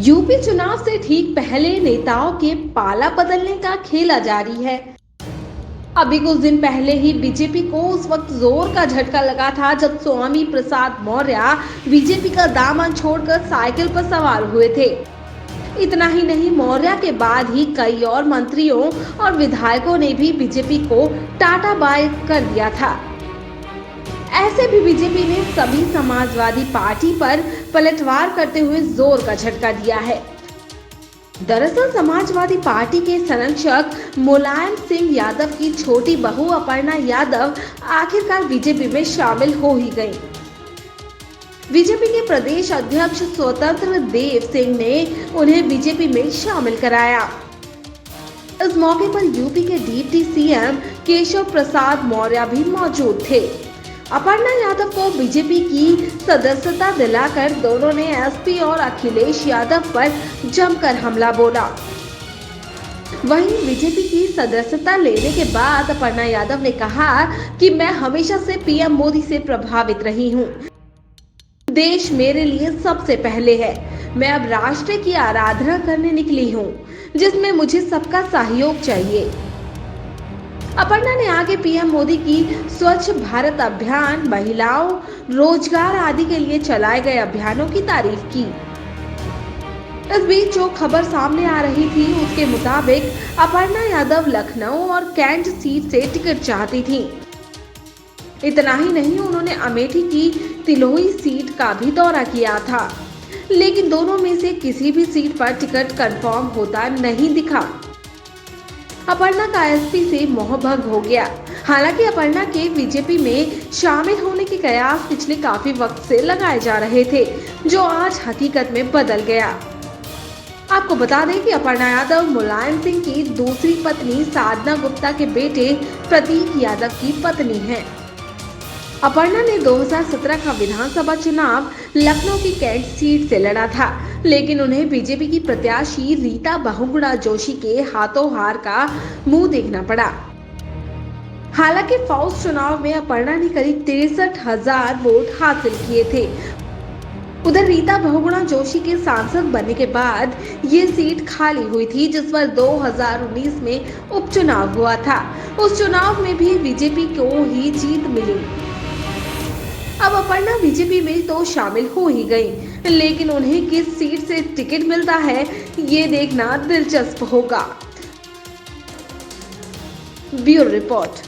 UP चुनाव से ठीक पहले नेताओं के पाला बदलने का खेला जारी है। अभी कुछ दिन पहले ही बीजेपी को उस वक्त जोर का झटका लगा था जब स्वामी प्रसाद मौर्य बीजेपी का दामन छोड़कर साइकिल पर सवार हुए थे। इतना ही नहीं, मौर्य के बाद ही कई और मंत्रियों और विधायकों ने भी बीजेपी को टाटा बाय कर दिया था। ऐसे भी बीजेपी ने सभी समाजवादी पार्टी पर पलटवार करते हुए जोर का झटका दिया है। दरअसल समाजवादी पार्टी के संरक्षक मुलायम सिंह यादव की छोटी बहू अपर्णा यादव आखिरकार बीजेपी में शामिल हो ही गयी। बीजेपी के प्रदेश अध्यक्ष स्वतंत्र देव सिंह ने उन्हें बीजेपी में शामिल कराया। इस मौके पर यूपी के डिप्टी सीएम केशव प्रसाद मौर्य भी मौजूद थे। अपर्णा यादव को बीजेपी की सदस्यता दिलाकर दोनों ने एसपी और अखिलेश यादव पर जमकर हमला बोला। वहीं बीजेपी की सदस्यता लेने के बाद अपर्णा यादव ने कहा कि मैं हमेशा से पीएम मोदी से प्रभावित रही हूं। देश मेरे लिए सबसे पहले है। मैं अब राष्ट्र की आराधना करने निकली हूं, जिसमें मुझे सबका सहयोग चाहिए। अपर्णा ने आगे पीएम मोदी की स्वच्छ भारत अभियान, महिलाओं, रोजगार आदि के लिए चलाए गए अभियानों की तारीफ की। इस बीच जो खबर सामने आ रही थी उसके मुताबिक अपर्णा यादव लखनऊ और कैंट सीट से टिकट चाहती थी। इतना ही नहीं, उन्होंने अमेठी की तिलोई सीट का भी दौरा किया था, लेकिन दोनों में से किसी भी सीट पर टिकट कंफर्म होता नहीं दिखा। अपर्णा का एसपी से मोहभंग हो गया। हालांकि अपर्णा के बीजेपी में शामिल होने के कयास पिछले काफी वक्त से लगाए जा रहे थे, जो आज हकीकत में बदल गया। आपको बता दें कि अपर्णा यादव मुलायम सिंह की दूसरी पत्नी साधना गुप्ता के बेटे प्रतीक यादव की पत्नी हैं। अपर्णा ने 2017 का विधानसभा चुनाव लखनऊ की कैंट सीट से लड़ा था, लेकिन उन्हें बीजेपी की प्रत्याशी रीता बहुगुणा जोशी के हाथों हार का मुंह देखना पड़ा। हालांकि फौज चुनाव में अपर्णा ने करीब 63,000 वोट हासिल किए थे। उधर रीता बहुगुणा जोशी के सांसद बनने के बाद ये सीट खाली हुई थी, जिस पर 2019 में उपचुनाव हुआ था। उस चुनाव में भी बीजेपी को ही जीत मिली। अब अपर्णा बीजेपी में तो शामिल हो ही गई, लेकिन उन्हें किस सीट से टिकट मिलता है ये देखना दिलचस्प होगा। Bureau report.